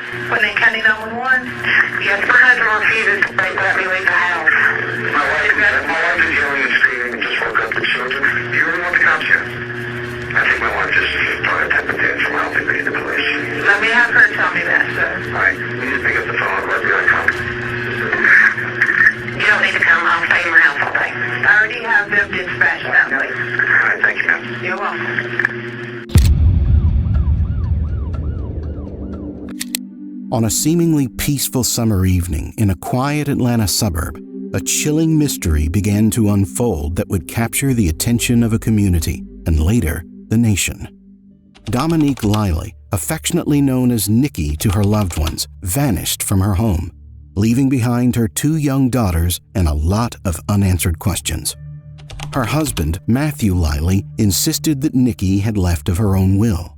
When they county 911? Yes, my husband refuses to let me leave the house. My wife is yelling and screaming and just woke up the children. Do you really want the cops here? I think my wife just started typing tantrum. I don't think we need the police. Let me have her tell me that, sir. All right, we need to pick up the phone. I'll be right home. You don't need to come. I'll stay in my house all day. I already have them dispatched out, please. All right, thank you, ma'am. You're welcome. On a seemingly peaceful summer evening in a quiet Atlanta suburb, a chilling mystery began to unfold that would capture the attention of a community and later the nation. Dominique Leili, affectionately known as Niqué to her loved ones, vanished from her home, leaving behind her 2 young daughters and a lot of unanswered questions. Her husband, Matthew Leili, insisted that Niqué had left of her own will.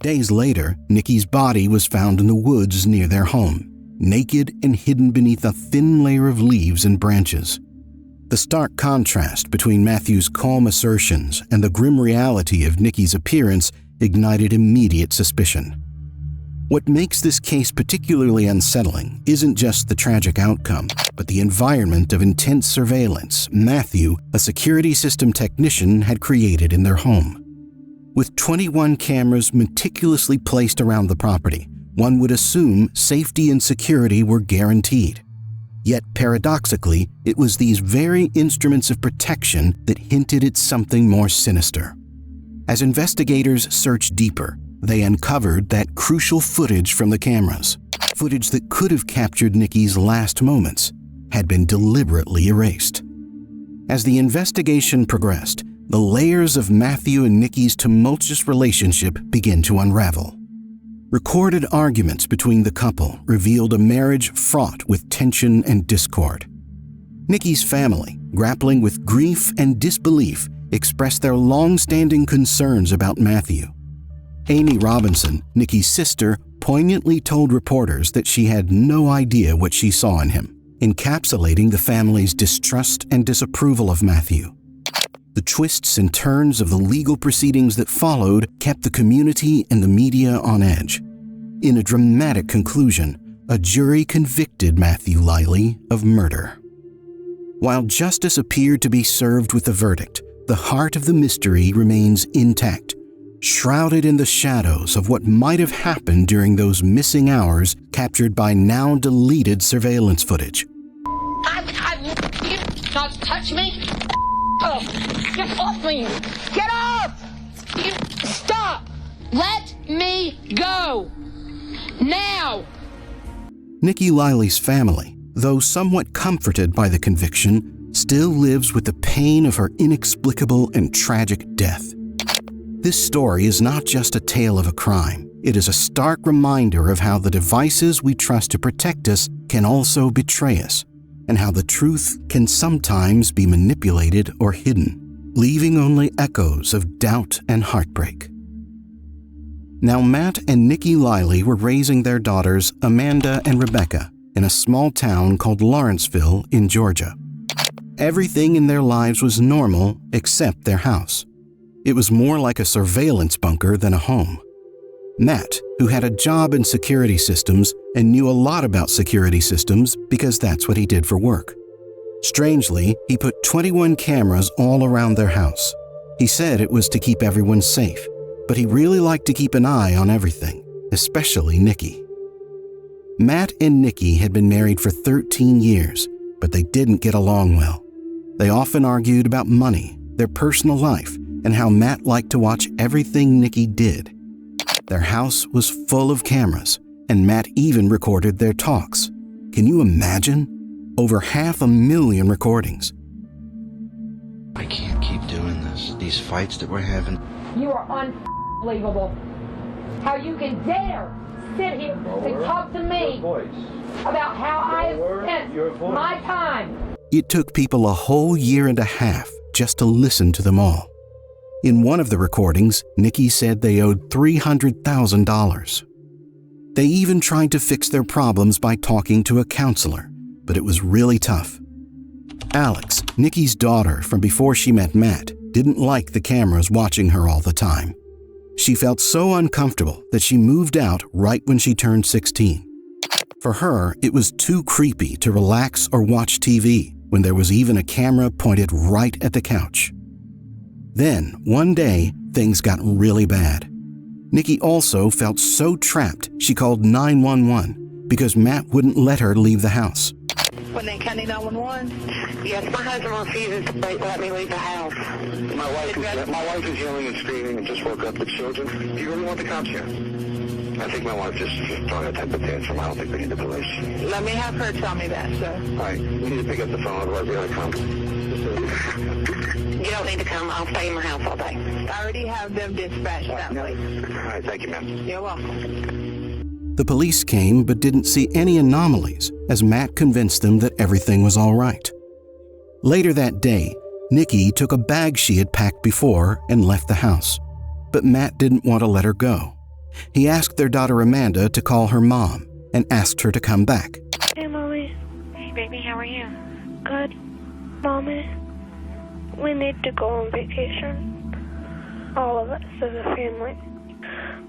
Days later, Niqué's body was found in the woods near their home, naked and hidden beneath a thin layer of leaves and branches. The stark contrast between Matthew's calm assertions and the grim reality of Niqué's appearance ignited immediate suspicion. What makes this case particularly unsettling isn't just the tragic outcome, but the environment of intense surveillance Matthew, a security system technician, had created in their home. With 21 cameras meticulously placed around the property, one would assume safety and security were guaranteed. Yet paradoxically, it was these very instruments of protection that hinted at something more sinister. As investigators searched deeper, they uncovered that crucial footage from the cameras. Footage that could have captured Niqué's last moments had been deliberately erased. As the investigation progressed, the layers of Matthew and Niqué's tumultuous relationship began to unravel. Recorded arguments between the couple revealed a marriage fraught with tension and discord. Niqué's family, grappling with grief and disbelief, expressed their long-standing concerns about Matthew. Amy Robinson, Niqué's sister, poignantly told reporters that she had no idea what she saw in him, encapsulating the family's distrust and disapproval of Matthew. The twists and turns of the legal proceedings that followed kept the community and the media on edge. In a dramatic conclusion, a jury convicted Matthew Leili of murder. While justice appeared to be served with the verdict, the heart of the mystery remains intact, shrouded in the shadows of what might have happened during those missing hours captured by now deleted surveillance footage. You don't touch me! Oh, get off me! Get off! You stop! Let me go! Now! Niqué Leili's family, though somewhat comforted by the conviction, still lives with the pain of her inexplicable and tragic death. This story is not just a tale of a crime. It is a stark reminder of how the devices we trust to protect us can also betray us, and how the truth can sometimes be manipulated or hidden, leaving only echoes of doubt and heartbreak. Now, Matt and Niqué Leili were raising their daughters, Amanda and Rebecca, in a small town called Lawrenceville in Georgia. Everything in their lives was normal except their house. It was more like a surveillance bunker than a home. Matt, who had a job in security systems and knew a lot about security systems because that's what he did for work. Strangely, he put 21 cameras all around their house. He said it was to keep everyone safe, but he really liked to keep an eye on everything, especially Niqué. Matt and Niqué had been married for 13 years, but they didn't get along well. They often argued about money, their personal life, and how Matt liked to watch everything Niqué did. Their house was full of cameras, and Matt even recorded their talks. Can you imagine? Over 500,000 recordings. I can't keep doing this. These fights that we're having. You are unbelievable. How you can dare sit here and talk to me about how I have spent my time. It took people a whole year and a half just to listen to them all. In one of the recordings, Niqué said they owed $300,000. They even tried to fix their problems by talking to a counselor, but it was really tough. Alex, Niqué's daughter from before she met Matt, didn't like the cameras watching her all the time. She felt so uncomfortable that she moved out right when she turned 16. For her, it was too creepy to relax or watch TV when there was even a camera pointed right at the couch. Then, one day, things got really bad. Niqué also felt so trapped she called 911 because Matt wouldn't let her leave the house. Gwinnett County 911? Yes, my husband refuses to let me leave the house. My wife is yelling and screaming and just woke up the children. Do you really want the cops here? I think my wife just throwing a temper tantrum. I don't think we need the police. Let me have her tell me that, sir. All right, we need to pick up the phone, otherwise we're going to come. You don't need to come. I'll stay in my house all day. I already have them dispatched that way. All right, thank you, ma'am. You're welcome. The police came but didn't see any anomalies as Matt convinced them that everything was all right. Later that day, Niqué took a bag she had packed before and left the house, but Matt didn't want to let her go. He asked their daughter Amanda to call her mom and asked her to come back. Hey, Mommy. Hey, baby, how are you? Good. Mommy, we need to go on vacation. All of us as a family.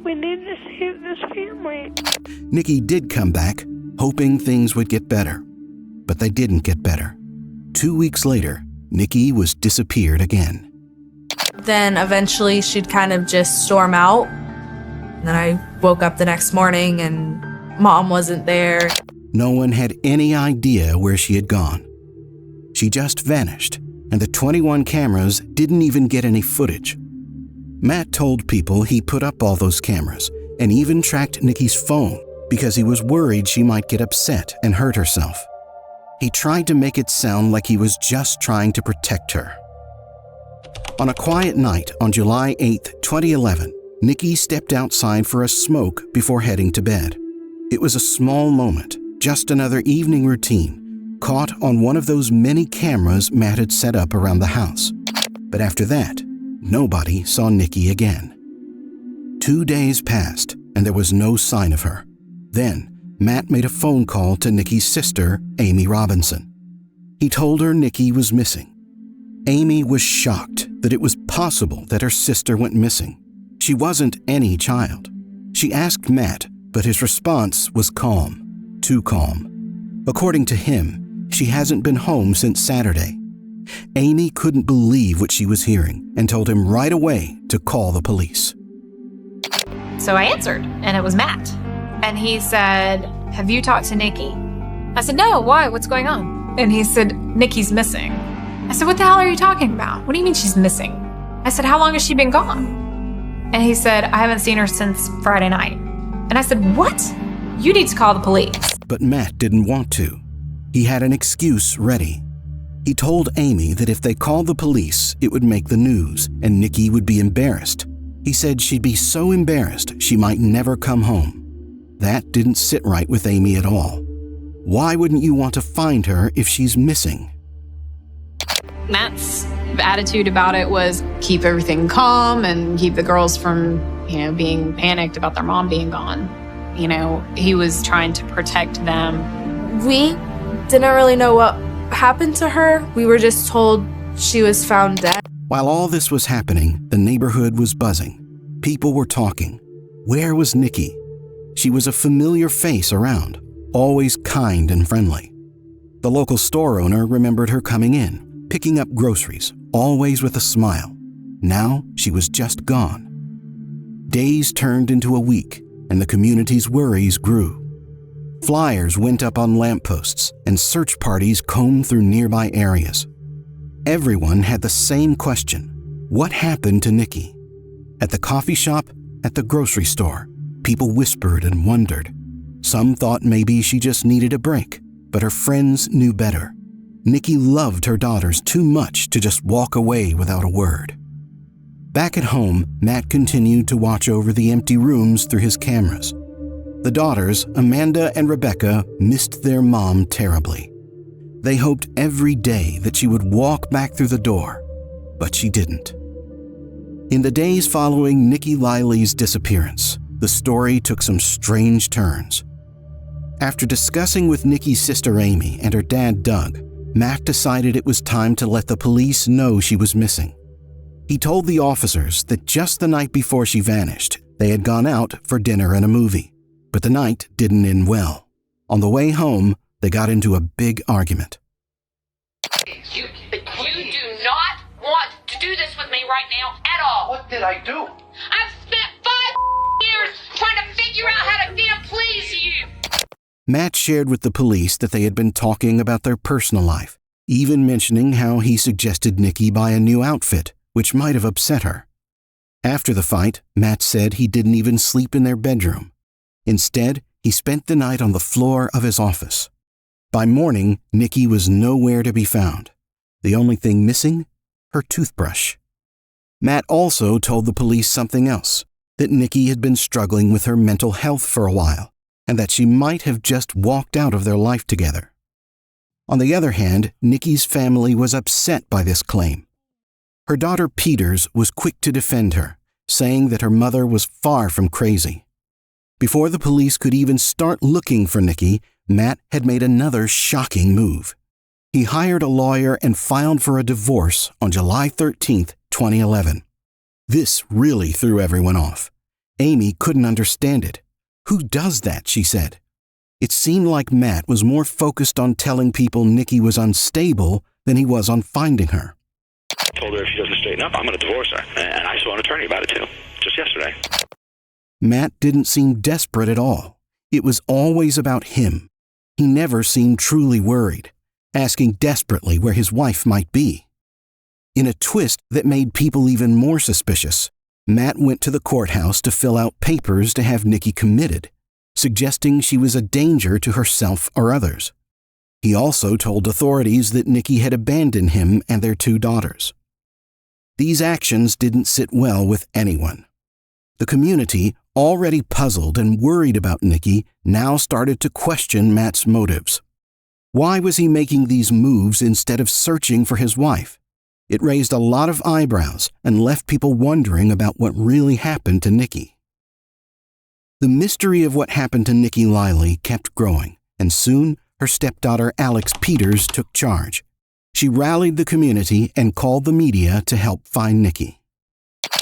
We need to save this family. Niqué did come back, hoping things would get better. But they didn't get better. 2 weeks later, Niqué was disappeared again. Then eventually she'd kind of just storm out. And then I woke up the next morning and Mom wasn't there. No one had any idea where she had gone. She just vanished, and the 21 cameras didn't even get any footage. Matt told people he put up all those cameras and even tracked Niqué's phone because he was worried she might get upset and hurt herself. He tried to make it sound like he was just trying to protect her. On a quiet night on July 8, 2011, Niqué stepped outside for a smoke before heading to bed. It was a small moment, just another evening routine, caught on one of those many cameras Matt had set up around the house. But after that, nobody saw Niqué again. 2 days passed and there was no sign of her. Then, Matt made a phone call to Niqué's sister, Amy Robinson. He told her Niqué was missing. Amy was shocked that it was possible that her sister went missing. She wasn't any child. She asked Matt, but his response was calm, too calm. According to him, she hasn't been home since Saturday. Amy couldn't believe what she was hearing and told him right away to call the police. So I answered, and it was Matt. And he said, "Have you talked to Niqué?" I said, "No, why? What's going on?" And he said, "Niqué's missing." I said, "What the hell are you talking about? What do you mean she's missing?" I said, "How long has she been gone?" And he said, "I haven't seen her since Friday night." And I said, "What? You need to call the police." But Matt didn't want to. He had an excuse ready. He told Amy that if they called the police, it would make the news and Niqué would be embarrassed. He said she'd be so embarrassed she might never come home. That didn't sit right with Amy at all. Why wouldn't you want to find her if she's missing? Matt's attitude about it was keep everything calm and keep the girls from, being panicked about their mom being gone. He was trying to protect them. We didn't really know what happened to her. We were just told she was found dead. While all this was happening, the neighborhood was buzzing. People were talking. Where was Niqué? She was a familiar face around, always kind and friendly. The local store owner remembered her coming in, picking up groceries, always with a smile. Now she was just gone. Days turned into a week, and the community's worries grew. Flyers went up on lampposts, and search parties combed through nearby areas. Everyone had the same question: what happened to Niqué? At the coffee shop, at the grocery store, people whispered and wondered. Some thought maybe she just needed a break, but her friends knew better. Niqué loved her daughters too much to just walk away without a word. Back at home, Matt continued to watch over the empty rooms through his cameras. The daughters, Amanda and Rebecca, missed their mom terribly. They hoped every day that she would walk back through the door, but she didn't. In the days following Niqué Leili's disappearance, the story took some strange turns. After discussing with Niqué's sister Amy and her dad Doug, Matt decided it was time to let the police know she was missing. He told the officers that just the night before she vanished, they had gone out for dinner and a movie, but the night didn't end well. On the way home, they got into a big argument. You do not want to do this with me right now at all. What did I do? I've spent 5 years trying to figure out how to damn please you. Matt shared with the police that they had been talking about their personal life, even mentioning how he suggested Niqué buy a new outfit, which might have upset her. After the fight, Matt said he didn't even sleep in their bedroom. Instead, he spent the night on the floor of his office. By morning, Niqué was nowhere to be found. The only thing missing? Her toothbrush. Matt also told the police something else, that Niqué had been struggling with her mental health for a while, and that she might have just walked out of their life together. On the other hand, Niqué's family was upset by this claim. Her daughter Peters was quick to defend her, saying that her mother was far from crazy. Before the police could even start looking for Niqué, Matt had made another shocking move. He hired a lawyer and filed for a divorce on July 13, 2011. This really threw everyone off. Amy couldn't understand it. Who does that, she said. It seemed like Matt was more focused on telling people Niqué was unstable than he was on finding her. I told her if she doesn't straighten up, I'm going to divorce her. And I saw an attorney about it too, just yesterday. Matt didn't seem desperate at all. It was always about him. He never seemed truly worried, asking desperately where his wife might be. In a twist that made people even more suspicious, Matt went to the courthouse to fill out papers to have Niqué committed, suggesting she was a danger to herself or others. He also told authorities that Niqué had abandoned him and their 2 daughters. These actions didn't sit well with anyone. The community, already puzzled and worried about Niqué, now started to question Matt's motives. Why was he making these moves instead of searching for his wife? It raised a lot of eyebrows and left people wondering about what really happened to Niqué. The mystery of what happened to Niqué Leili kept growing, and soon her stepdaughter Alex Peters took charge. She rallied the community and called the media to help find Niqué.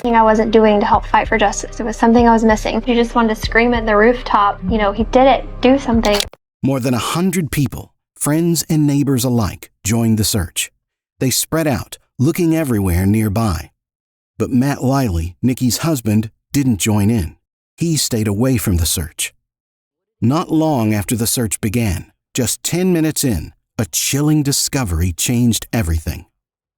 I wasn't doing to help fight for justice. It was something I was missing. She just wanted to scream at the rooftop, he did it, do something. More than 100 people, friends and neighbors alike, joined the search. They spread out, looking everywhere nearby. But Matt Leili, Niqué's husband, didn't join in. He stayed away from the search. Not long after the search began, just 10 minutes in, a chilling discovery changed everything.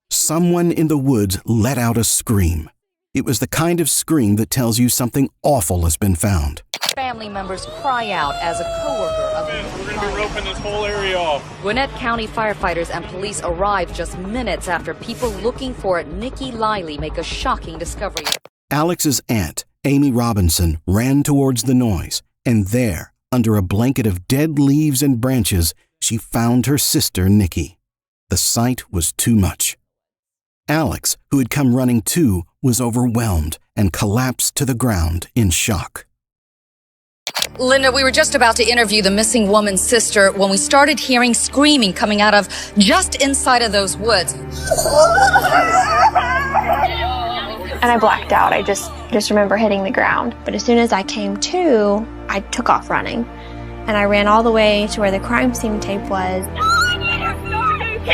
Someone in the woods let out a scream. It was the kind of scream that tells you something awful has been found. Family members cry out as a coworker of We're going to be roping this whole area off. Gwinnett County firefighters and police arrived just minutes after people looking for Niqué Leili make a shocking discovery. Alex's aunt, Amy Robinson, ran towards the noise, and there, under a blanket of dead leaves and branches, she found her sister Niqué. The sight was too much. Alex, who had come running too, was overwhelmed and collapsed to the ground in shock. Linda, we were just about to interview the missing woman's sister when we started hearing screaming coming out of just inside of those woods. And I blacked out. I just remember hitting the ground. But as soon as I came to, I took off running. And I ran all the way to where the crime scene tape was. You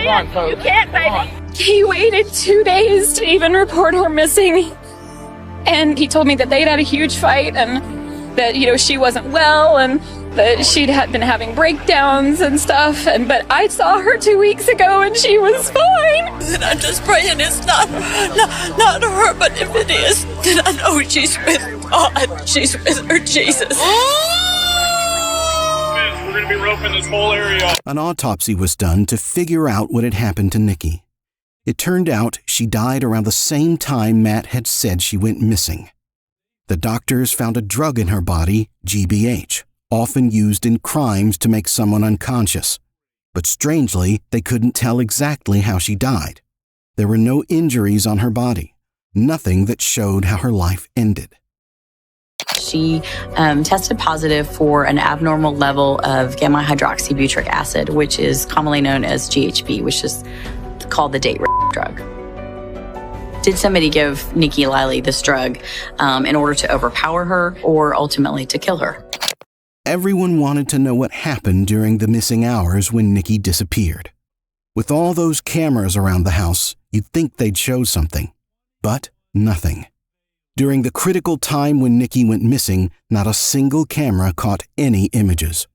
can't, baby. He waited 2 days to even report her missing. And he told me that they'd had a huge fight and that, she wasn't well and that she'd been having breakdowns and stuff. But I saw her 2 weeks ago and she was fine. And I'm just praying it's not her, but if it is, then I know she's with God. She's with her Jesus. We're going to be roping this whole area off. An autopsy was done to figure out what had happened to Niqué. It turned out she died around the same time Matt had said she went missing. The doctors found a drug in her body, GBH, often used in crimes to make someone unconscious. But strangely, they couldn't tell exactly how she died. There were no injuries on her body, nothing that showed how her life ended. She tested positive for an abnormal level of gamma hydroxybutyric acid, which is commonly known as GHB, which is called the date rape drug. Did somebody give Niqué Leili this drug in order to overpower her or ultimately to kill her? Everyone wanted to know what happened during the missing hours when Niqué disappeared. With all those cameras around the house, you'd think they'd show something. But nothing. During the critical time when Niqué went missing, not a single camera caught any images.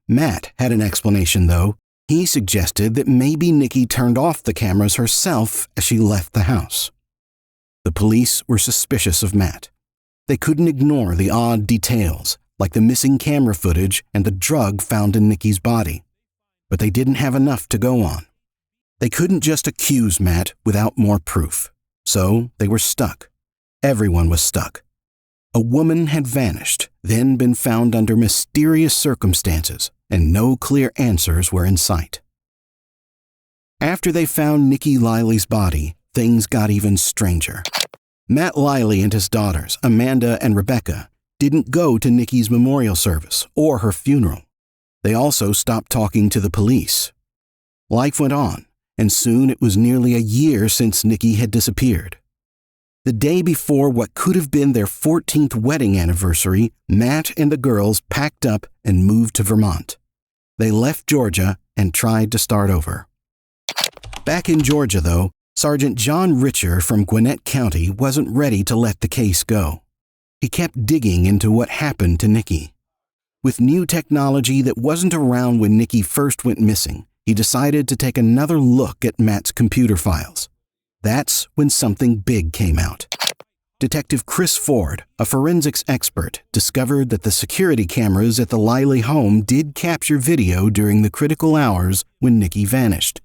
Matt had an explanation, though. He suggested that maybe Niqué turned off the cameras herself as she left the house. The police were suspicious of Matt. They couldn't ignore the odd details, like the missing camera footage and the drug found in Niqué's body. But they didn't have enough to go on. They couldn't just accuse Matt without more proof. So they were stuck. Everyone was stuck. A woman had vanished, then been found under mysterious circumstances, and no clear answers were in sight. After they found Niqué Leili's body, things got even stranger. Matt Leili and his daughters, Amanda and Rebecca, didn't go to Niqué's memorial service or her funeral. They also stopped talking to the police. Life went on, and soon it was nearly a year since Niqué had disappeared. The day before what could have been their 14th wedding anniversary, Matt and the girls packed up and moved to Vermont. They left Georgia and tried to start over. Back in Georgia, though, Sergeant John Richer from Gwinnett County wasn't ready to let the case go. He kept digging into what happened to Niqué. With new technology that wasn't around when Niqué first went missing, he decided to take another look at Matt's computer files. That's when something big came out. Detective Chris Ford, a forensics expert, discovered that the security cameras at the Leili home did capture video during the critical hours when Niqué vanished.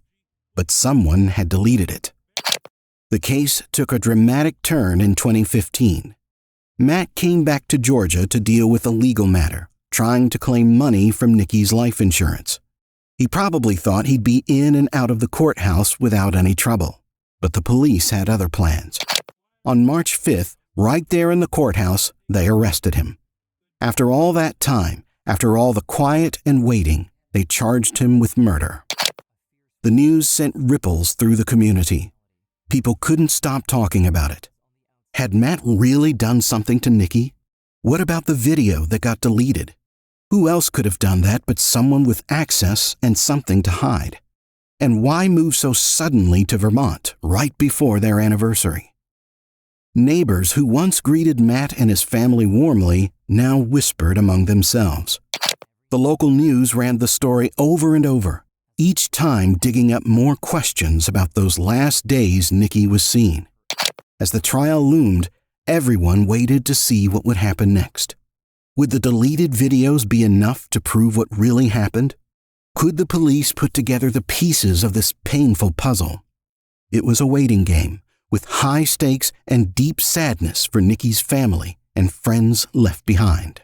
But someone had deleted it. The case took a dramatic turn in 2015. Matt came back to Georgia to deal with a legal matter, trying to claim money from Niqué's life insurance. He probably thought he'd be in and out of the courthouse without any trouble. But the police had other plans. On March 5th, right there in the courthouse, they arrested him. After all that time, after all the quiet and waiting, they charged him with murder. The news sent ripples through the community. People couldn't stop talking about it. Had Matt really done something to Niqué? What about the video that got deleted? Who else could have done that but someone with access and something to hide? And why move so suddenly to Vermont right before their anniversary? Neighbors who once greeted Matt and his family warmly now whispered among themselves. The local news ran the story over and over, each time digging up more questions about those last days Niqué was seen. As the trial loomed, everyone waited to see what would happen next. Would the deleted videos be enough to prove what really happened? Could the police put together the pieces of this painful puzzle? It was a waiting game, with high stakes and deep sadness for Niqué's family and friends left behind.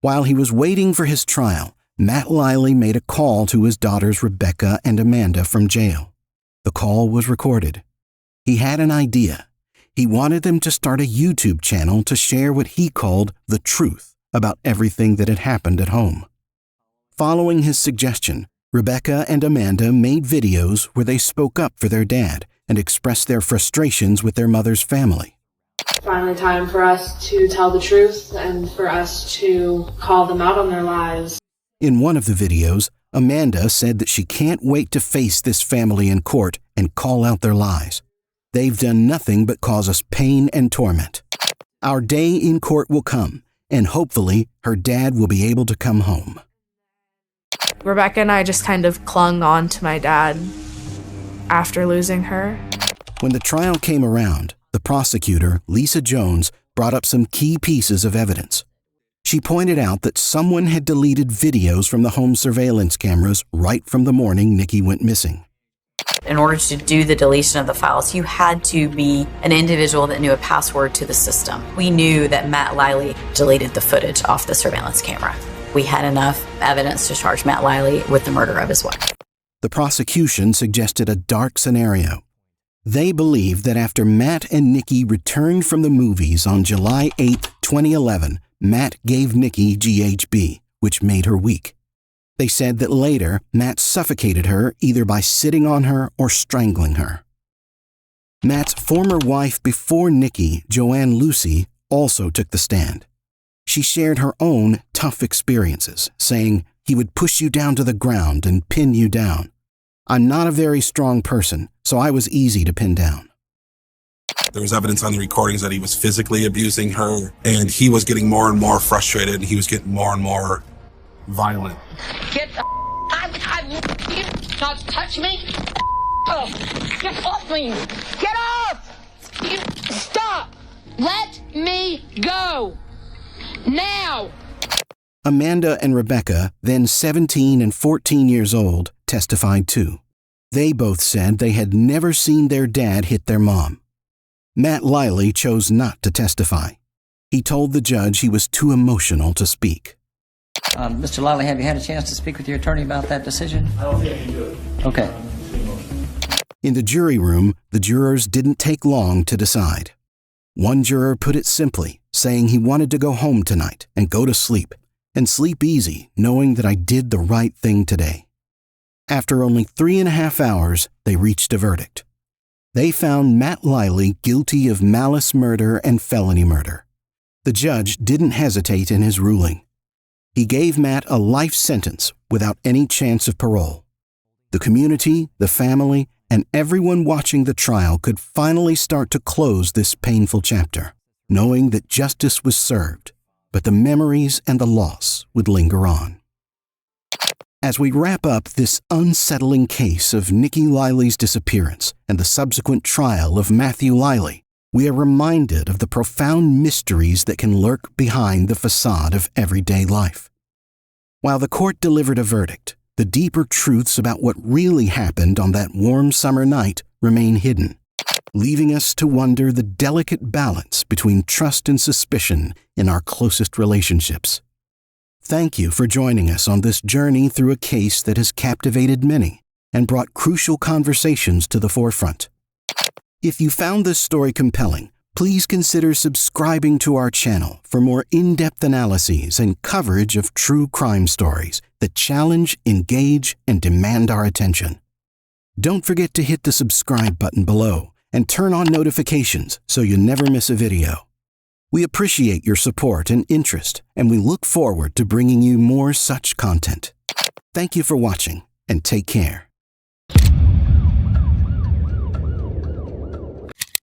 While he was waiting for his trial, Matt Leili made a call to his daughters Rebecca and Amanda from jail. The call was recorded. He had an idea. He wanted them to start a YouTube channel to share what he called the truth about everything that had happened at home. Following his suggestion, Rebecca and Amanda made videos where they spoke up for their dad and expressed their frustrations with their mother's family. Finally time for us to tell the truth and for us to call them out on their lies. In one of the videos, Amanda said that she can't wait to face this family in court and call out their lies. They've done nothing but cause us pain and torment. Our day in court will come, and hopefully her dad will be able to come home. Rebecca and I just kind of clung on to my dad after losing her. When the trial came around, the prosecutor, Lisa Jones, brought up some key pieces of evidence. She pointed out that someone had deleted videos from the home surveillance cameras right from the morning Niqué went missing. In order to do the deletion of the files, you had to be an individual that knew a password to the system. We knew that Matt Leili deleted the footage off the surveillance camera. We had enough evidence to charge Matt Leili with the murder of his wife. The prosecution suggested a dark scenario. They believed that after Matt and Niqué returned from the movies on July 8, 2011, Matt gave Niqué GHB, which made her weak. They said that later, Matt suffocated her either by sitting on her or strangling her. Matt's former wife before Niqué, Joanne Lucy, also took the stand. She shared her own tough experiences, saying, "He would push you down to the ground and pin you down. I'm not a very strong person, so I was easy to pin down." There was evidence on the recordings that he was physically abusing her, and he was getting more and more frustrated, and he was getting more and more violent. Get the you not touch me. Oh, get off me. Get off. You stop. Let me go. Now. Amanda and Rebecca, then 17 and 14 years old, testified too. They both said they had never seen their dad hit their mom. Matt Leili chose not to testify. He told the judge he was too emotional to speak. Mr. Leili, have you had a chance to speak with your attorney about that decision? I don't think I can do it. Okay. In the jury room, the jurors didn't take long to decide. One juror put it simply, saying he wanted to go home tonight and go to sleep, and sleep easy, knowing that I did the right thing today. After only 3.5 hours, they reached a verdict. They found Matt Leili guilty of malice murder and felony murder. The judge didn't hesitate in his ruling. He gave Matt a life sentence without any chance of parole. The community, the family, and everyone watching the trial could finally start to close this painful chapter, knowing that justice was served, but the memories and the loss would linger on. As we wrap up this unsettling case of Niqué Leili's disappearance and the subsequent trial of Matthew Leili, we are reminded of the profound mysteries that can lurk behind the facade of everyday life. While the court delivered a verdict, the deeper truths about what really happened on that warm summer night remain hidden, leaving us to wonder the delicate balance between trust and suspicion in our closest relationships. Thank you for joining us on this journey through a case that has captivated many and brought crucial conversations to the forefront. If you found this story compelling, please consider subscribing to our channel for more in-depth analyses and coverage of true crime stories that challenge, engage, and demand our attention. Don't forget to hit the subscribe button below and turn on notifications so you never miss a video. We appreciate your support and interest, and we look forward to bringing you more such content. Thank you for watching, and take care.